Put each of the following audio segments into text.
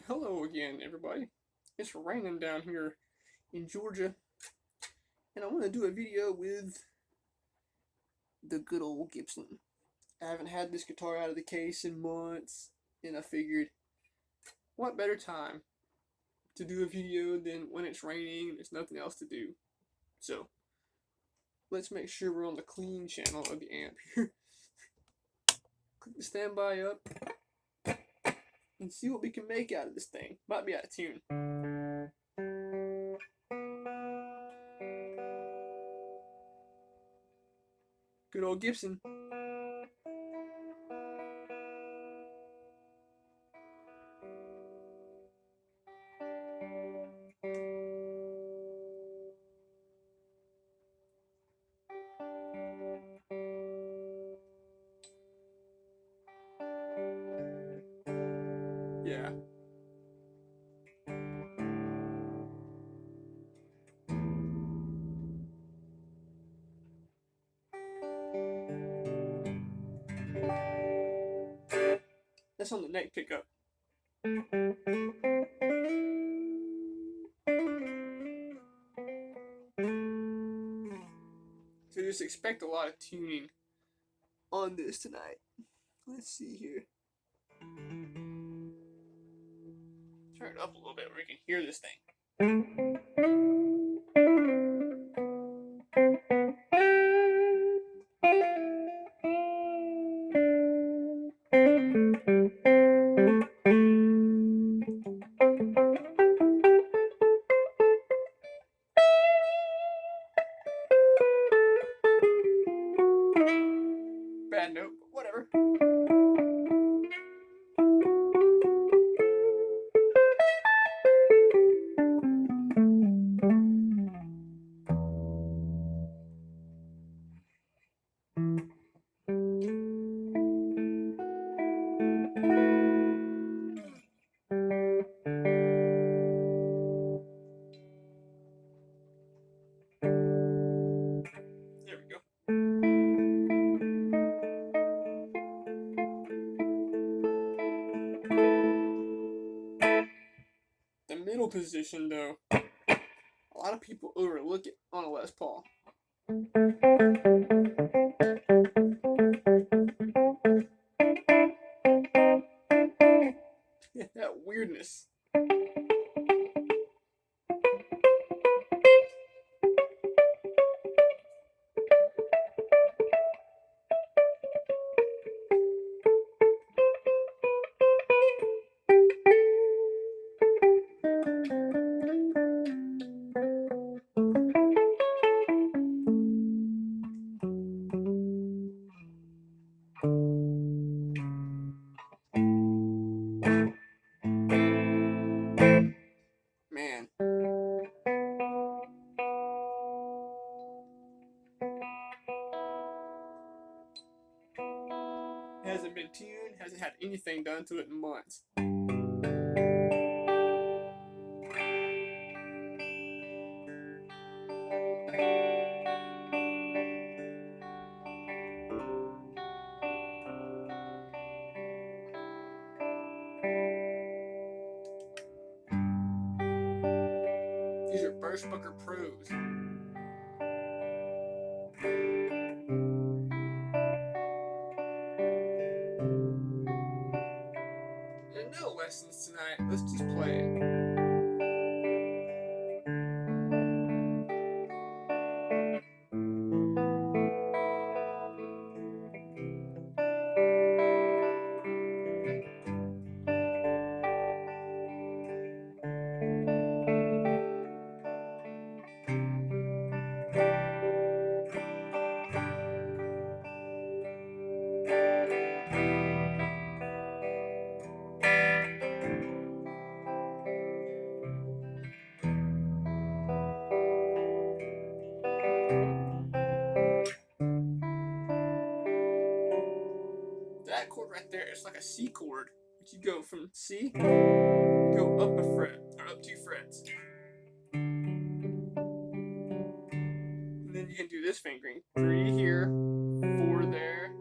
Hello again, everybody. It's raining down here in Georgia, and I want to do a video with the good old Gibson. I haven't had this guitar out of the case in months, and I figured, what better time to do a video than when it's raining and there's nothing else to do. So, let's make sure we're on the clean channel of the amp here. Click the standby up, and see what we can make out of this thing. Might be out of tune. Good old Gibson. Yeah. That's on the neck pickup. So just expect a lot of tuning on this tonight. Let's see here. Turn it up a little bit where we can hear this thing. Bad note, but whatever. There we go. The middle position, though, a lot of people overlook it on a Les Paul. Yeah, that weirdness. Man. Hasn't been tuned, hasn't had anything done to it in months. These are Birchbooker Pros. There's no lessons tonight. Let's just play it. That chord right there is like a C chord. But you go from C, you go up a fret, or up 2 frets. And then you can do this fingering. 3 here, 4 there,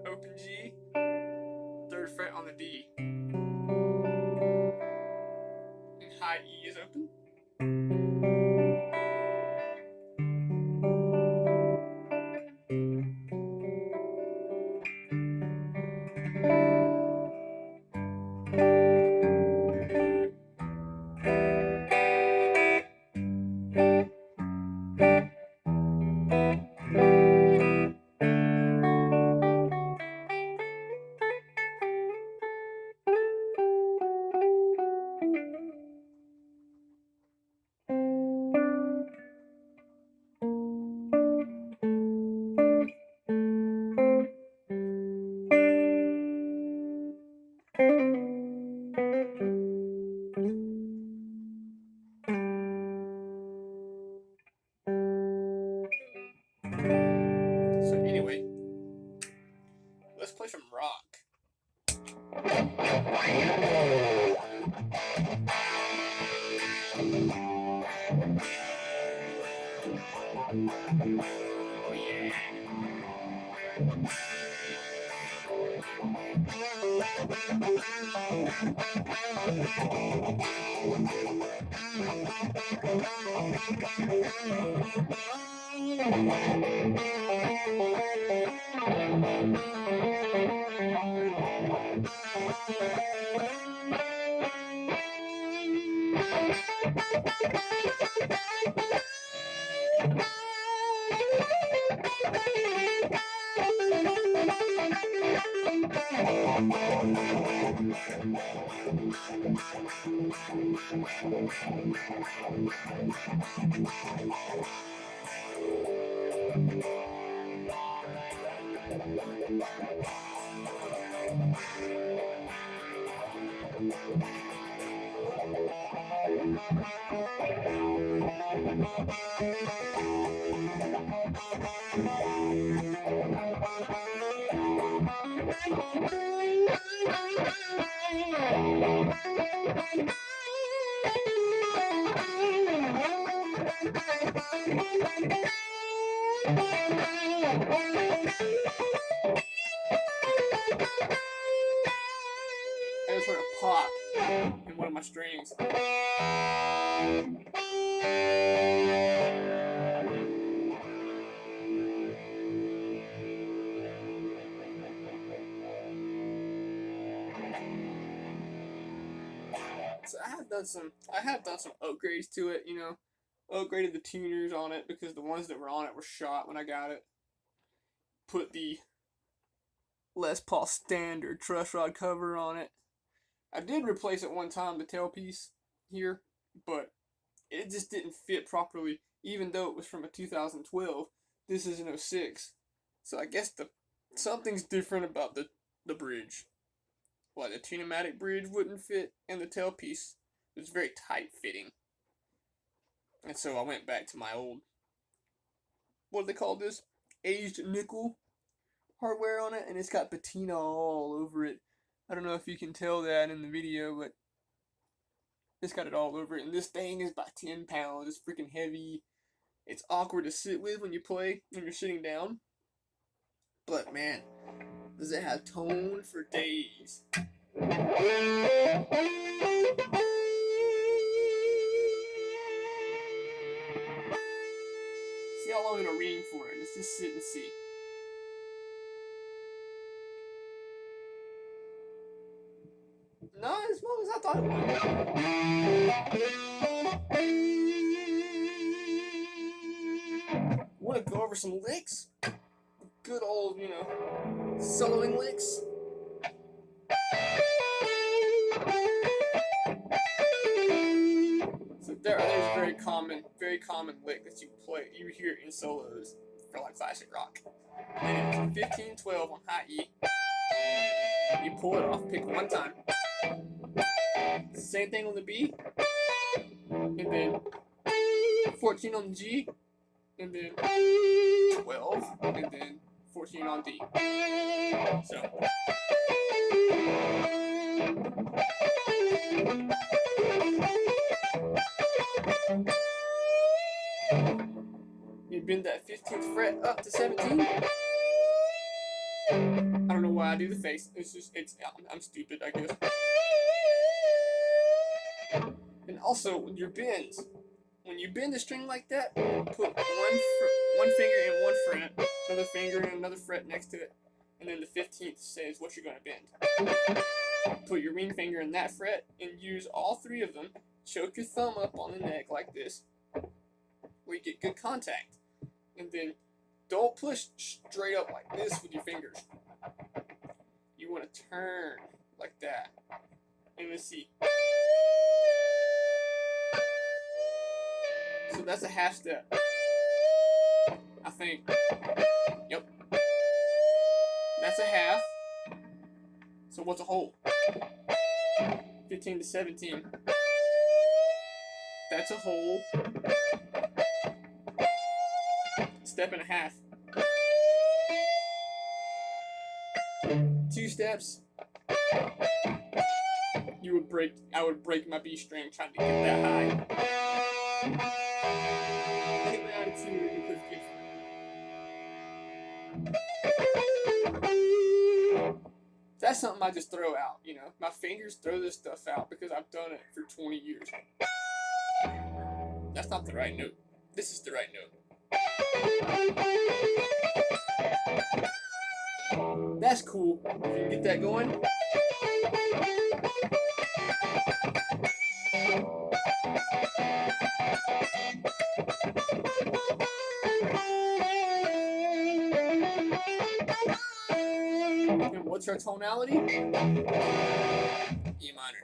open G, 3rd fret on the D. I just heard a pop in one of my strings. So I have done some upgrades to it, you know. Upgraded the tuners on it because the ones that were on it were shot when I got it. Put the Les Paul Standard truss rod cover on it. I did replace at one time the tailpiece here, but it just didn't fit properly, even though it was from a 2012. This is an 06. So I guess something's different about the bridge. Like the Tune-O-Matic bridge wouldn't fit, and the tailpiece was very tight fitting. And so I went back to my old, what do they call this? Aged nickel hardware on it, and it's got patina all over it. I don't know if you can tell that in the video, but it's got it all over it. And this thing is about 10 pounds. It's freaking heavy. It's awkward to sit with when you play, when you're sitting down. But man, does it have tone for days. See how long it'll ring for it. Let's just sit and see. Not as long as I thought it would. Want to go over some licks? Good old, you know, soloing licks. So there's a very common lick that you hear in solos for like classic rock. And it's 15-12 on high E. You pull it off, pick one time. Same thing on the B, and then 14 on the G, and then 12, and then 14 on D. So you bend that 15th fret up to 17. I don't know why I do the face. I'm stupid, I guess. And also, with your bends, when you bend the string like that, put one finger in one fret, another finger in another fret next to it, and then the 15th says what you're going to bend. Put your ring finger in that fret and use all three of them. Choke your thumb up on the neck like this, where you get good contact. And then don't push straight up like this with your fingers. You want to turn like that. And let's see. So that's a half step. I think. Yep. That's a half. So what's a whole? 15 to 17. That's a whole. Step and a half. 2 steps. I would break my B string trying to get that high. I hit my attitude because Gibson. That's something I just throw out, you know. My fingers throw this stuff out because I've done it for 20 years. That's not the right note. This is the right note. That's cool. If you can get that going. And what's our tonality? E minor.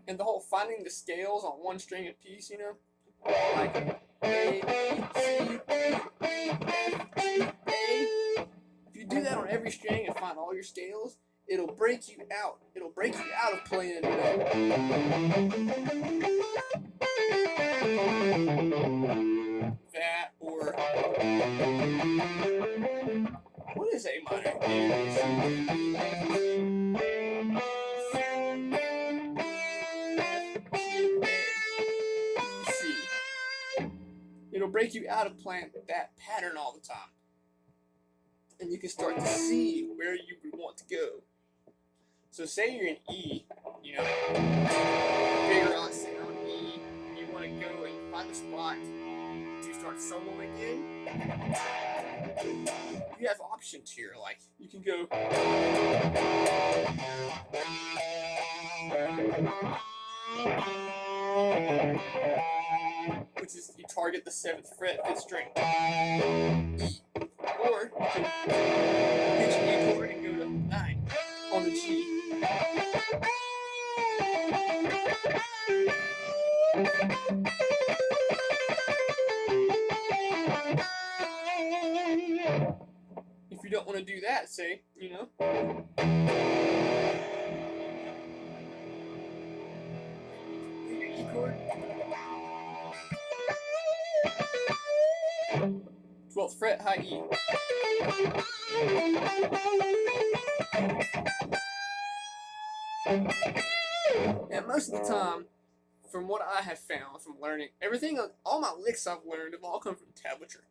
And the whole finding the scales on one string a piece, you know? Like A, B, C, D, E, F, G, A. If you do that on every string and find all your scales, it'll break you out. It'll break you out of playing, that or what is A minor? C. It'll break you out of playing that pattern all the time. And you can start to see where you would want to go. So say you're in E, you know, bigger on E, and you want to go and find a spot to start soloing in. You have options here, like you can go which is you target the 7th fret, 5th string, E. Or you can pitch an E chord and go to 9 on the G. If you don't want to do that, say, you know, your E chord, 12th fret, high E. And most of the time, from what I have found from learning, all my licks I've learned have all come from tablature.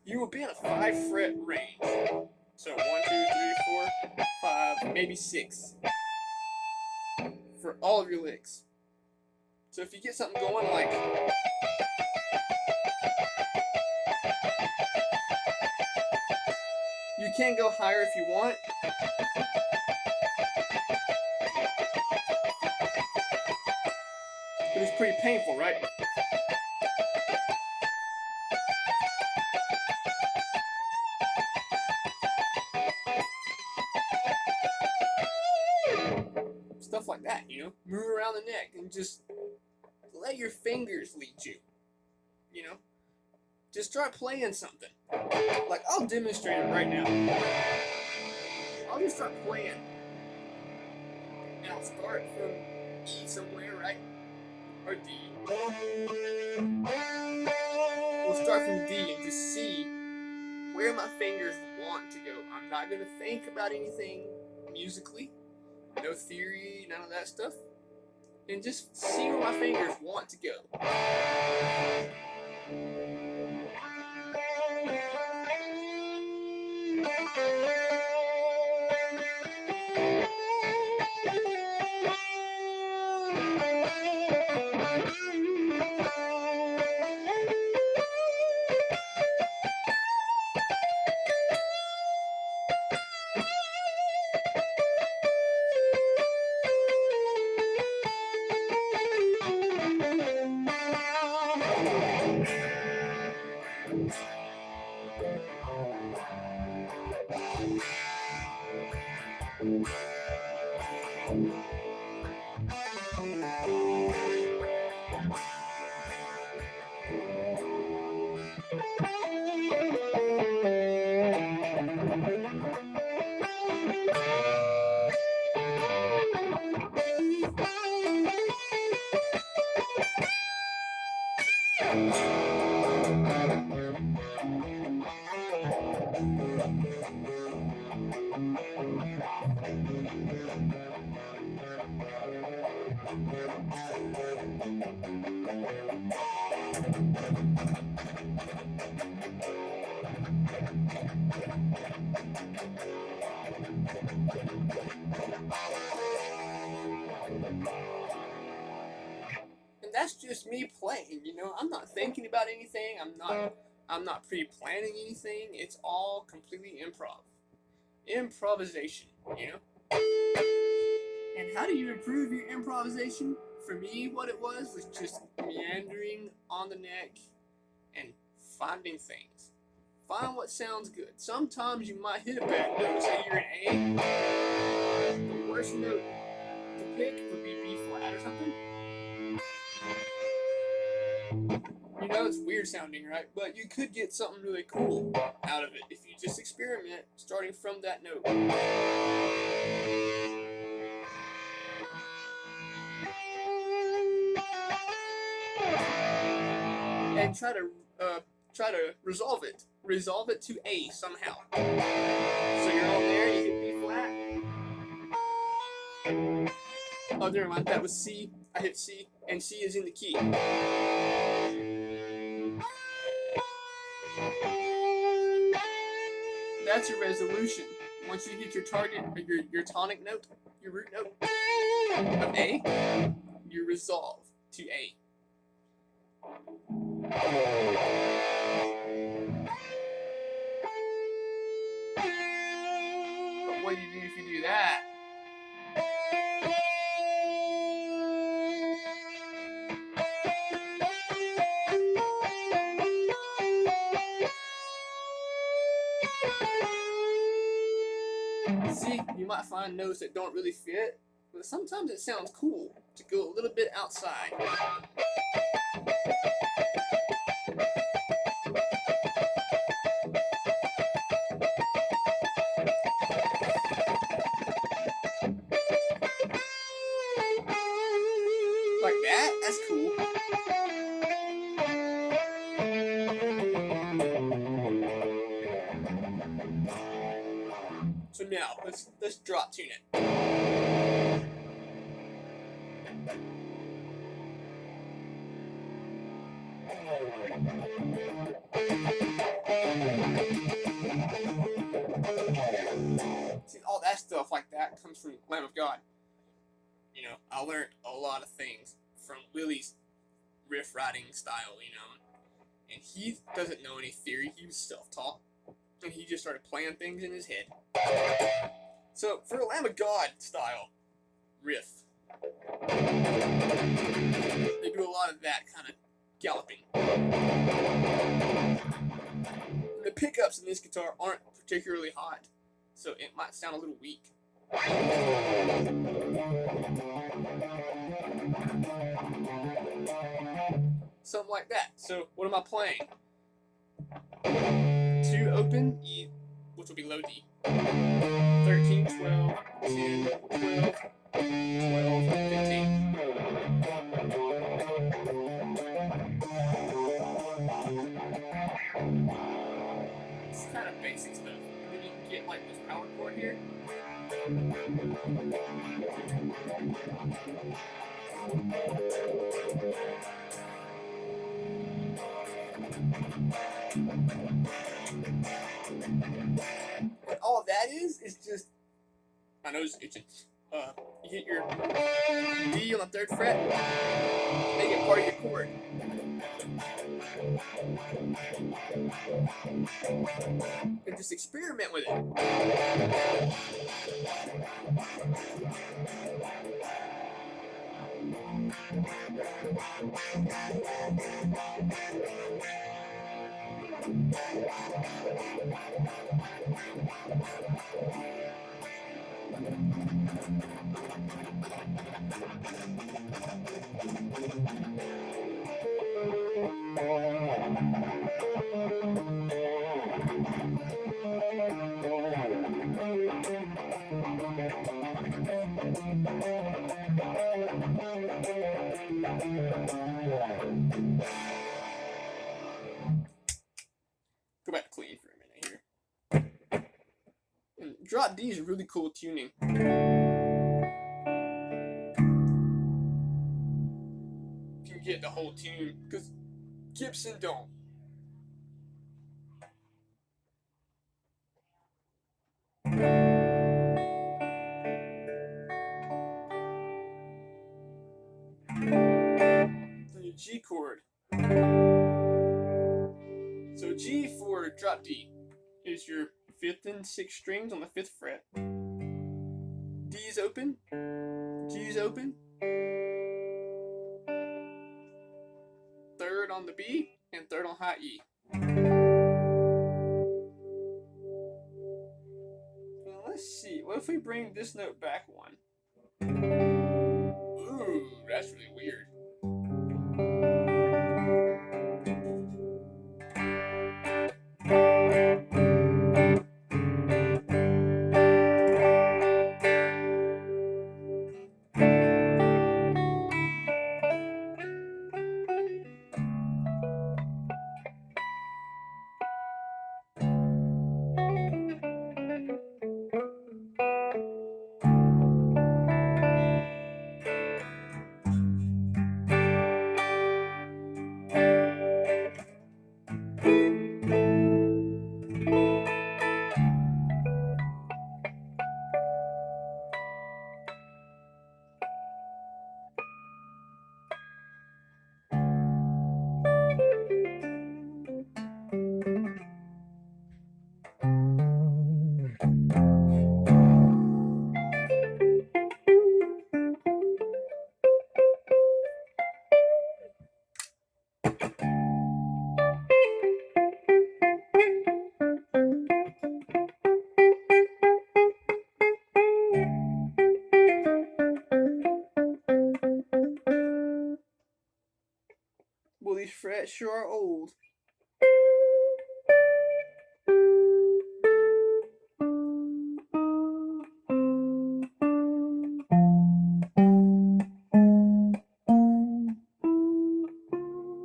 You will be in a 5 fret range. So 1, 2, 3, 4, 5, maybe 6 for all of your licks. So if you get something going like you can go higher if you want. But it's pretty painful, right? Stuff like that, you know? Move around the neck and just let your fingers lead you, you know? Just try playing something. Like, I'll demonstrate it right now. I'll just start playing. And I'll start from E somewhere, right? Or D. We'll start from D and just see where my fingers want to go. I'm not going to think about anything musically. No theory, none of that stuff. And just see where my fingers want to go. And that's just me playing, you know. I'm not thinking about anything. I'm not pre-planning anything. It's all completely improv. Improvisation, you know? And how do you improve your improvisation? For me, what it was just meandering on the neck and finding things. Find what sounds good. Sometimes you might hit a bad note. Say you're an A. The worst note to pick would be B flat or something. You know, it's weird sounding, right? But you could get something really cool out of it if you just experiment starting from that note. And try to resolve it. Resolve it to A somehow. So you're on there, you hit B flat. Oh, never mind. That was C. I hit C, and C is in the key. That's your resolution. Once you hit your target, or your tonic note, your root note of A, you resolve to A. But what do you do if you do that? See, you might find notes that don't really fit, but sometimes it sounds cool to go a little bit outside. Like that? That's cool. So now, let's drop tune it. See, all that stuff like that comes from Lamb of God. You know, I learned a lot of things from Willie's riff writing style, you know. And he doesn't know any theory, he was self-taught. And he just started playing things in his head. So, for a Lamb of God style riff, they do a lot of that kind of galloping. The pickups in this guitar aren't particularly hot, so it might sound a little weak. Something like that. So, what am I playing? 2 open, E, which will be low D. 13, 12, 10, 12, 12, 15. It's kind of basic stuff. And then you can get like this power chord here. And all that is just, my nose is itching. You hit your D on the 3rd fret, make it part of your chord. And just experiment with it. Go back to clean for a minute here. And drop D is really cool tuning. You can get the whole tune, because Gibson don't. G chord. So G for drop D is your 5th and 6th strings on the 5th fret. D is open, G is open, 3rd on the B, and 3rd on high E. Now let's see, what if we bring this note back one? Ooh, that's really weird. Well, these frets sure are old.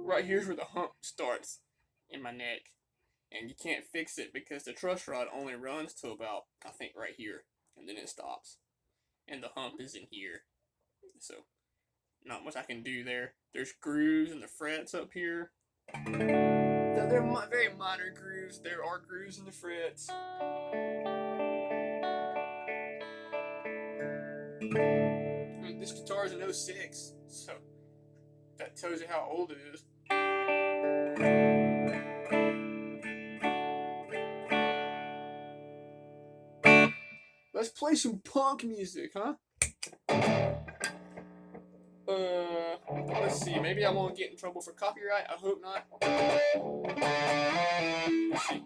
Right here's where the hump starts in my neck. And you can't fix it because the truss rod only runs to about, I think, right here. And then it stops. And the hump is in here. So, not much I can do there. There's grooves in the frets up here. Though they're very minor grooves. There are grooves in the frets. I mean, this guitar is an 06, so that tells you how old it is. Let's play some punk music, huh? Let's see. Maybe I won't get in trouble for copyright. I hope not. Let's see.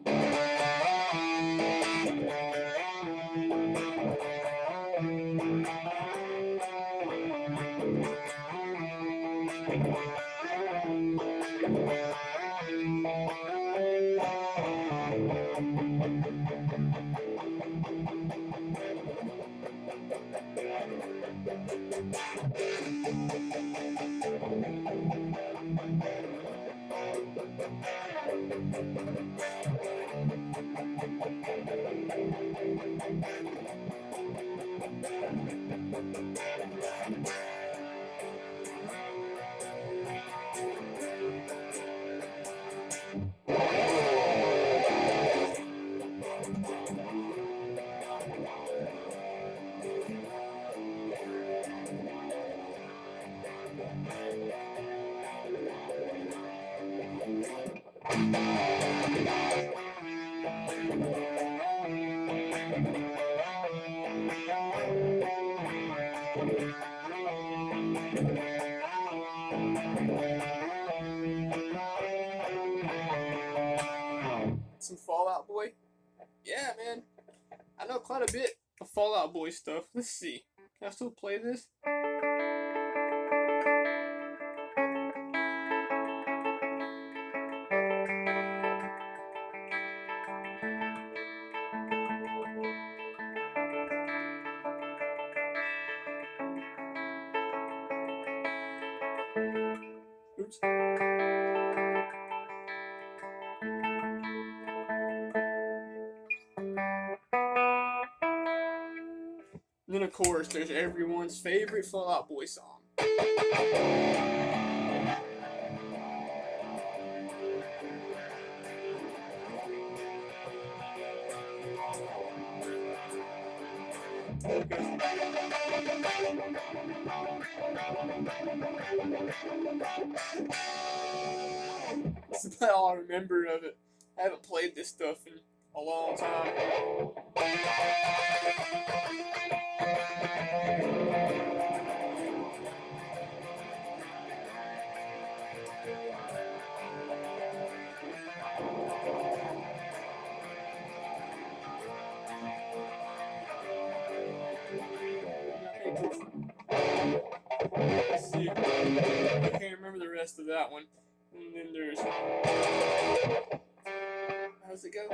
Some Fall Out Boy? Yeah, man. I know quite a bit of Fall Out Boy stuff. Let's see. Can I still play this? Oops. Then, of course, there's everyone's favorite Fall Out Boy song. Okay. That's about all I remember of it. I haven't played this stuff in a long time. Let's see. I can't remember the rest of that one. And then there's. How's it go?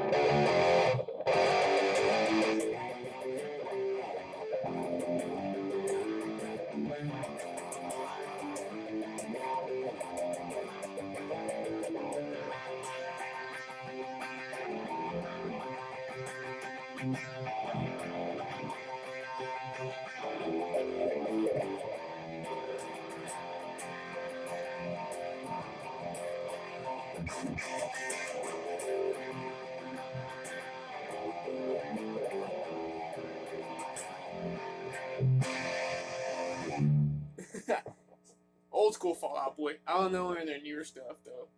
Old school Fall Out Boy. I don't know any of their newer stuff though.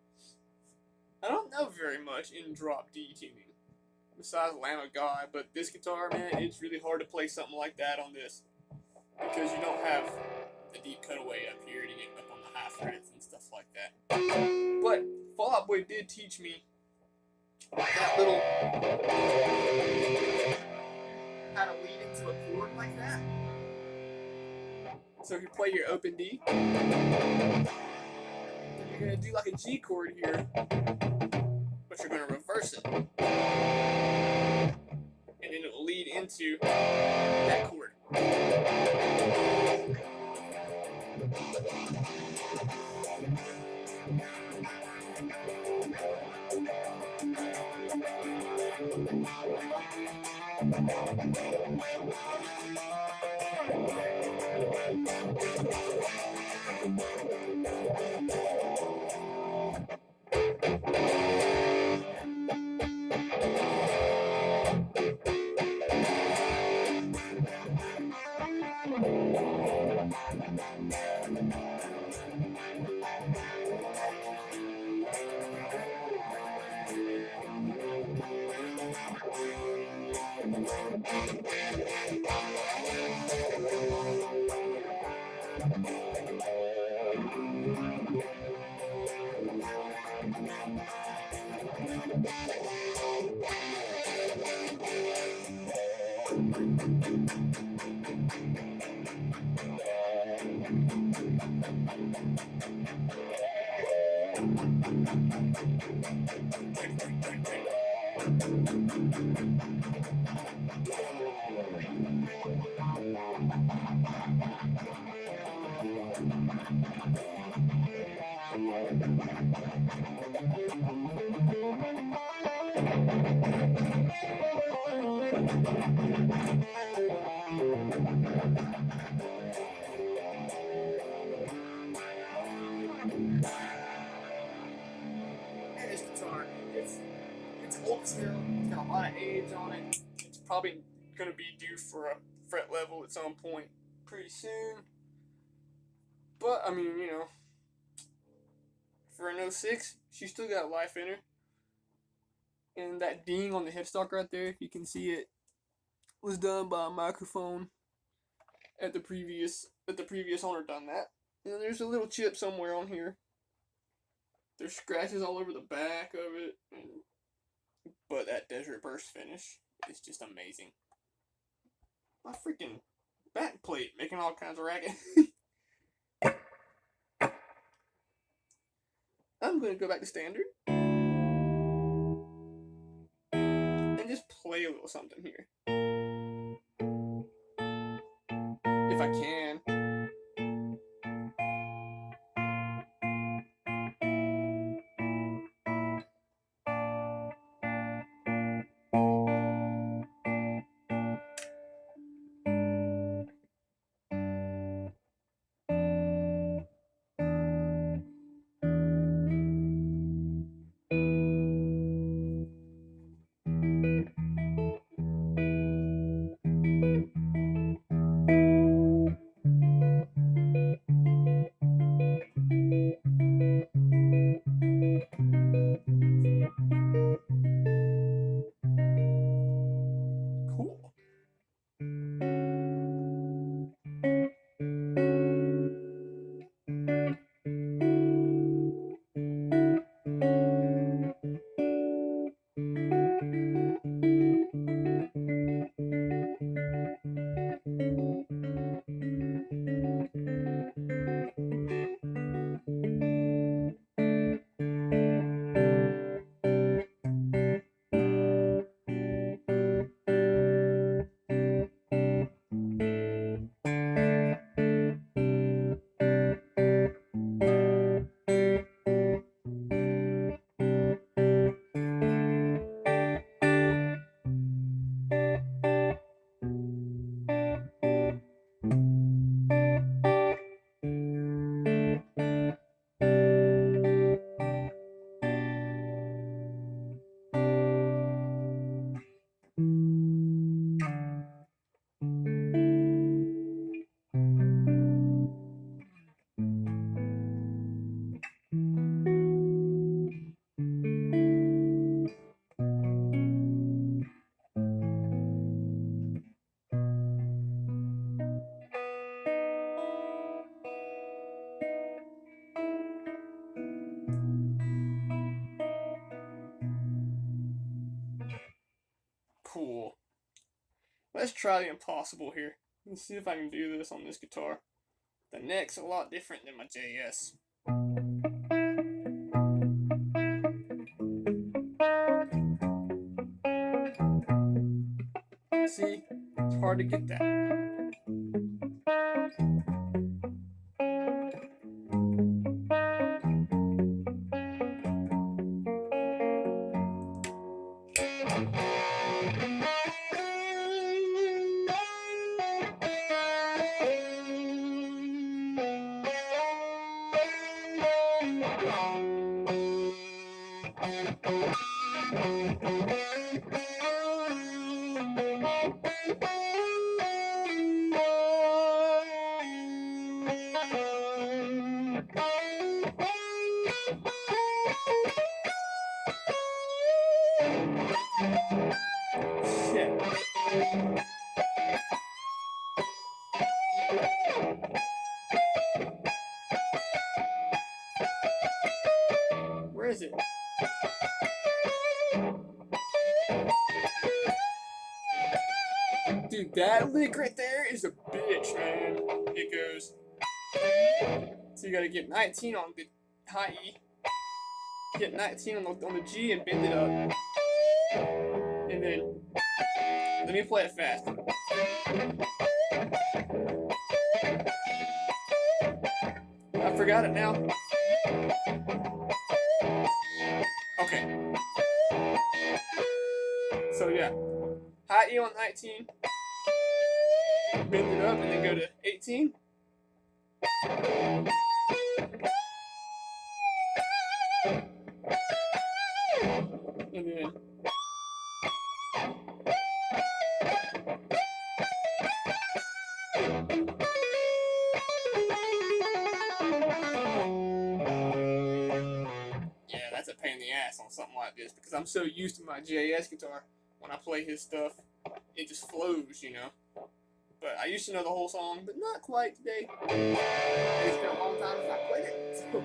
I don't know very much in drop D tuning, besides Lamb of God. But this guitar, man, it's really hard to play something like that on this because you don't have the deep cutaway up here to get up on the high frets and stuff like that. But Fall Out Boy did teach me that little how to lead into a chord like that. So if you play your open D, you're going to do like a G chord here, but you're going to reverse it. And then it will lead into that chord. This guitar, it's old as hell. It's got a lot of age on it. It's probably going to be due for a fret level at some point pretty soon. But, I mean, you know, for an 06, she still got life in her. And that ding on the headstock right there, if you can see it, was done by a microphone at the previous owner done that. And there's a little chip somewhere on here. There's scratches all over the back of it. But that Desert Burst finish is just amazing. My freaking back plate making all kinds of racket. I'm going to go back to standard. And just play a little something here. If I can. Let's try the impossible here. Let's see if I can do this on this guitar. The neck's a lot different than my JS. See, it's hard to get that. Shit. Where is it? Dude, that lick right there is a bitch, man. It goes. So you gotta get 19 on the high E. Get 19 on the G and bend it up. And then, let me play it fast. I forgot it now. Okay. So yeah, high E on 19, bend it up, and then go to 18. And then yeah, that's a pain in the ass on something like this because I'm so used to my JS guitar. When I play his stuff, it just flows, you know. But I used to know the whole song, but not quite today. It's been a long time since I played it. So,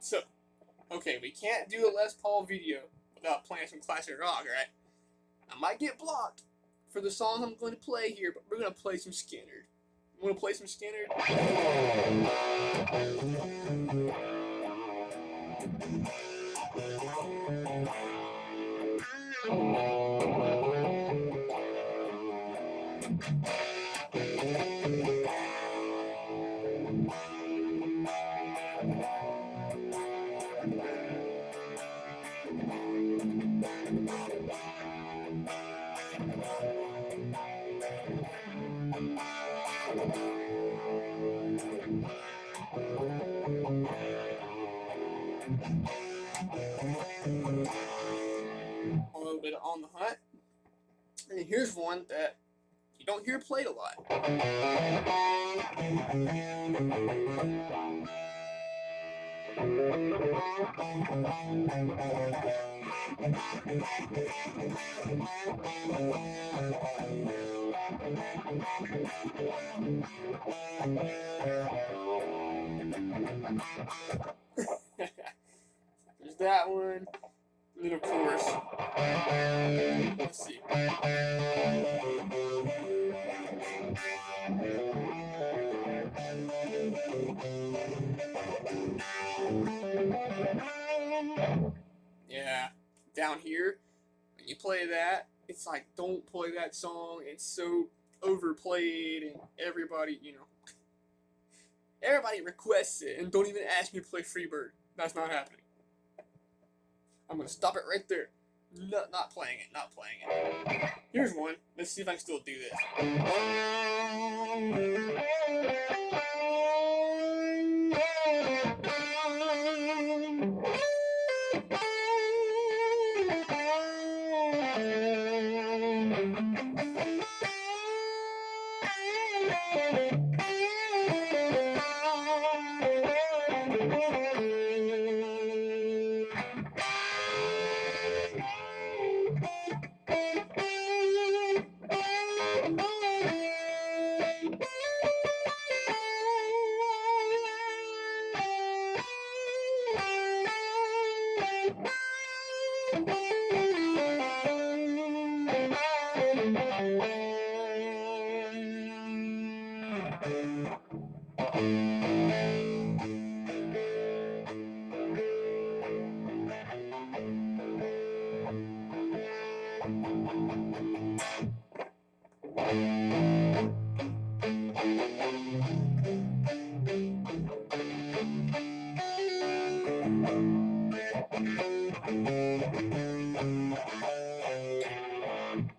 So, okay, we can't do a Les Paul video without playing some classic rock, right? I might get blocked for the songs I'm going to play here, but we're going to play some Standard. You want to play some Standard? A little bit of On the Hunt. And here's one that you don't hear played a lot. There's that one. And then of course, let's see. Yeah, down here, when you play that, it's like, don't play that song. It's so overplayed, and everybody, you know, everybody requests it, and don't even ask me to play Freebird. That's not happening. I'm gonna stop it right there. No, not playing it, not playing it. Here's one. Let's see if I can still do this.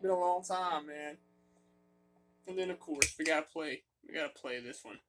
Been a long time, man. And then of course we gotta play this one.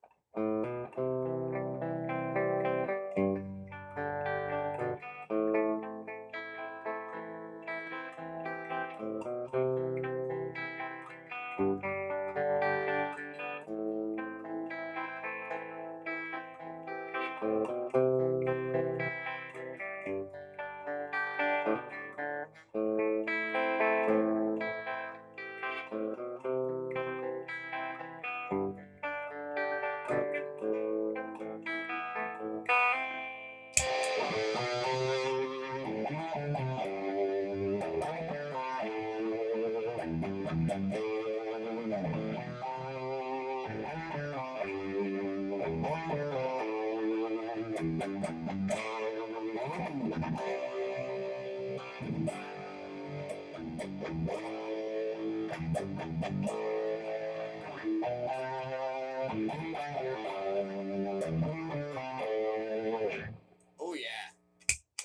Oh yeah.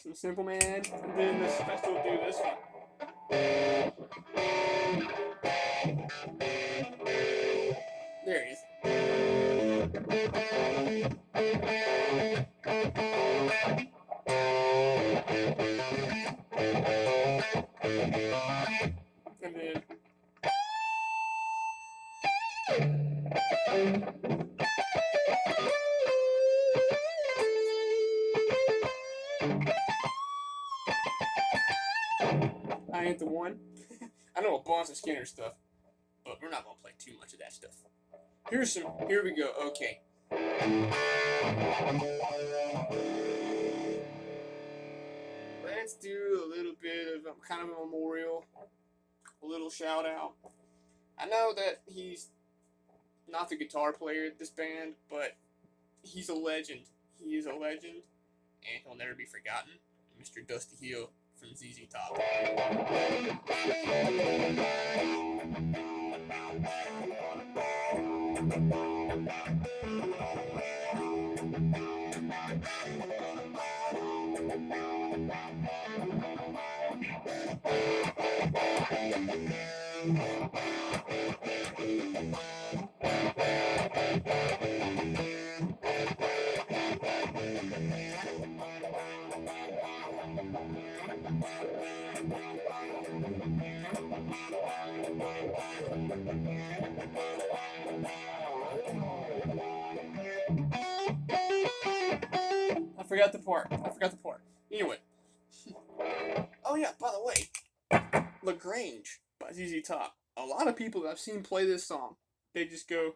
Some Simple Man. And then this festival will do this one. There it is. And then I ain't the one. I know a bunch of Skinner stuff, but we're not gonna play too much of that stuff. Here we go. Okay. Let's do a little bit of kind of a memorial, a little shout out. I know that he's not the guitar player in this band, but he's a legend. He is a legend, and he'll never be forgotten. Mr. Dusty Hill from ZZ Top. I forgot the part. Anyway. Oh yeah, by the way, LaGrange by ZZ Top. A lot of people that I've seen play this song, they just go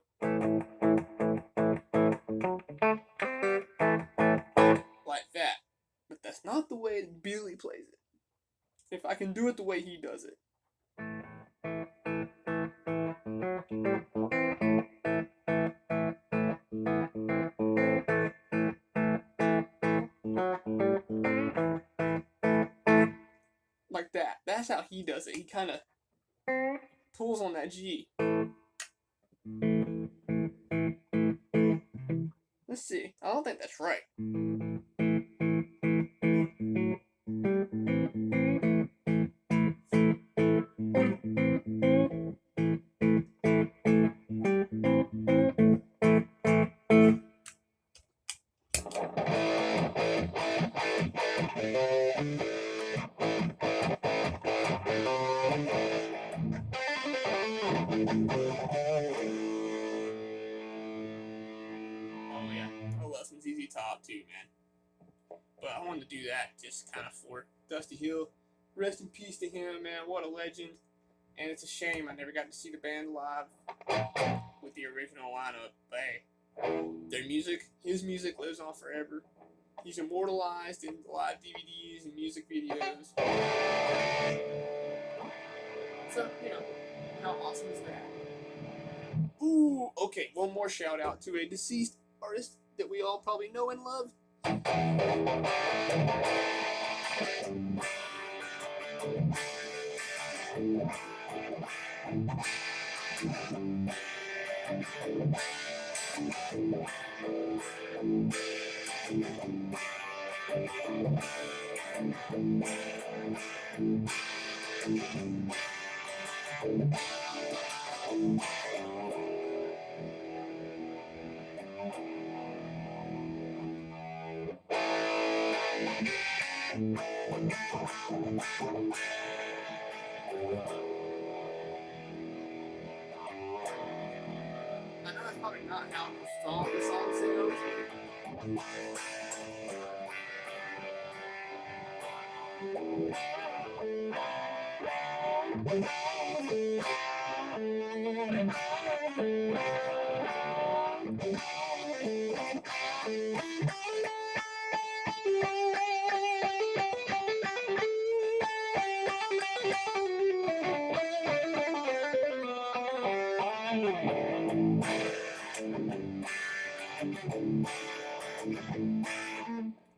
like that. But that's not the way Billy plays it. If I can do it the way he does it. Like that. That's how he does it. He kind of pulls on that G. Let's see. I don't think that's right. ZZ Top too, man. But I wanted to do that just kind of for Dusty Hill. Rest in peace to him, man. What a legend. And it's a shame I never got to see the band live with the original lineup. But hey, their music, his music lives on forever. He's immortalized in live DVDs and music videos. So, you know, how awesome is that? Ooh, okay, one more shout out to a deceased artist that we all probably know and love. I know that's probably not how the song sounds.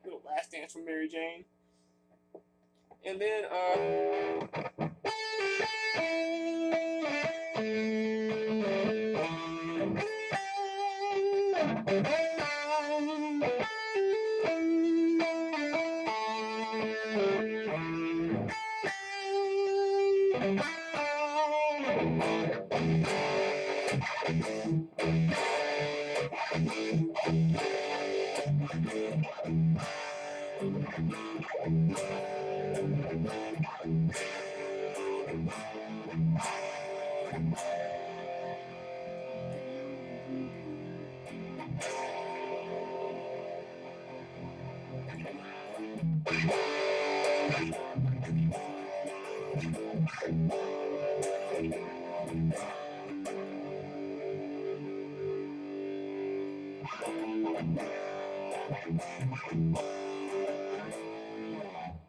Little Last Dance from Mary Jane. And then,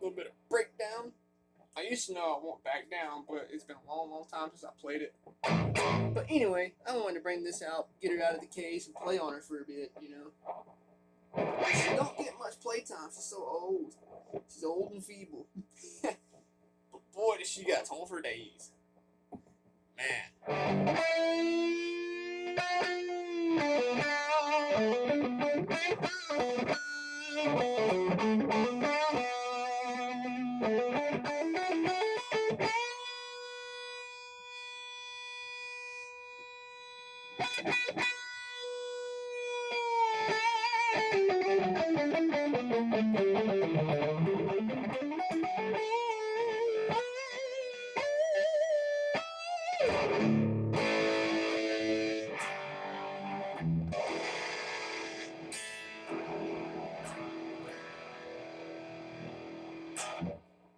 little bit of breakdown. I used to know I won't back down, but it's been a long, long time since I played it. But anyway, I wanted to bring this out, get her out of the case, and play on her for a bit, you know. She don't get much playtime. She's so old. She's old and feeble. But boy, does she got time for days. Man.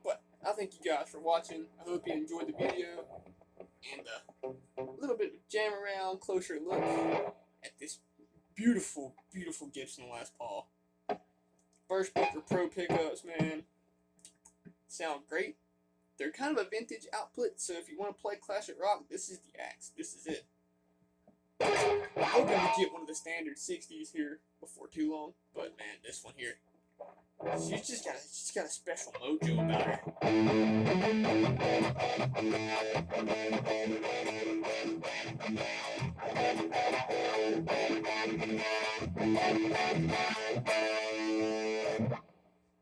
But I thank you guys for watching. I hope you enjoyed the video. And a little bit of a jam around, closer look at this beautiful, beautiful Gibson Les Paul. First Booker Pro pickups, man. Sound great. They're kind of a vintage output, so if you want to play classic rock, this is the axe. This is it. I'm hoping to get one of the standard 60s here before too long, but man, this one here, she's just got a special mojo about her.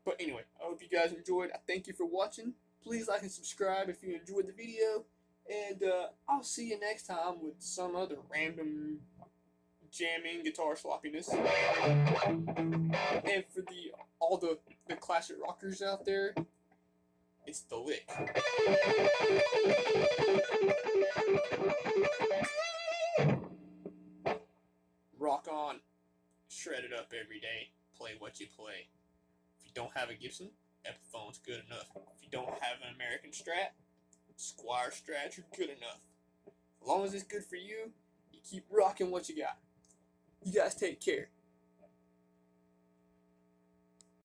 But anyway, I hope you guys enjoyed. I thank you for watching. Please like and subscribe if you enjoyed the video. And I'll see you next time with some other random jamming guitar sloppiness. And for all the classic rockers out there, it's the lick. Rock on. Shred it up every day. Play what you play. If you don't have a Gibson, Epiphone's good enough. If you don't have an American Strat, Squire Strats are good enough. As long as it's good for you, you keep rocking what you got. You guys take care.